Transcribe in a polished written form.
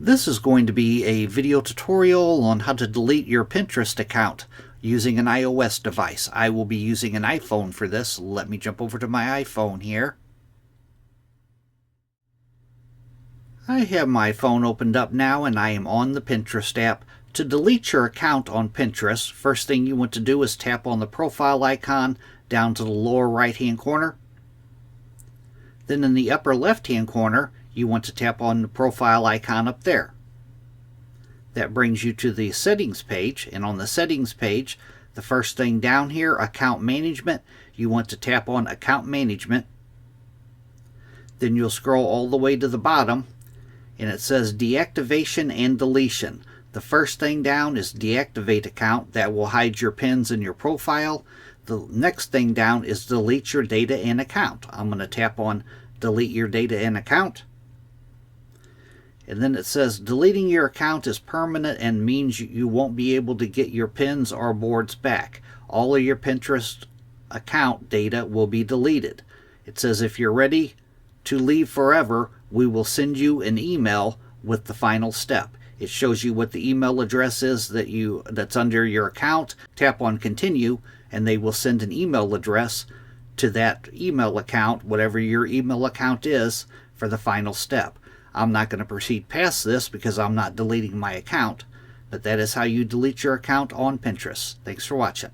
This is going to be a video tutorial on how to delete your Pinterest account using an iOS device. I will be using an iPhone for this. Let me jump over to my iPhone here. I have my phone opened up now and I am on the Pinterest app. To delete your account on Pinterest, first thing you want to do is tap on the profile icon down to the lower right hand corner. Then in the upper left hand corner, you want to tap on the profile icon up there. That brings you to the settings page, and on the settings page, the first thing down here, account management, you want to tap on account management. Then you'll scroll all the way to the bottom and it says deactivation and deletion. The first thing down is deactivate account. That will hide your pins in your profile. The next thing down is delete your data and account. I'm going to tap on delete your data and account. And then it says deleting your account is permanent and means you won't be able to get your pins or boards back. All of your Pinterest account data will be deleted. It says if you're ready to leave forever, we will send you an email with the final step. It shows you what the email address is that's under your account. Tap on continue and they will send an email address to that email account, whatever your email account is, for the final step. I'm not going to proceed past this because I'm not deleting my account, but that is how you delete your account on Pinterest. Thanks for watching.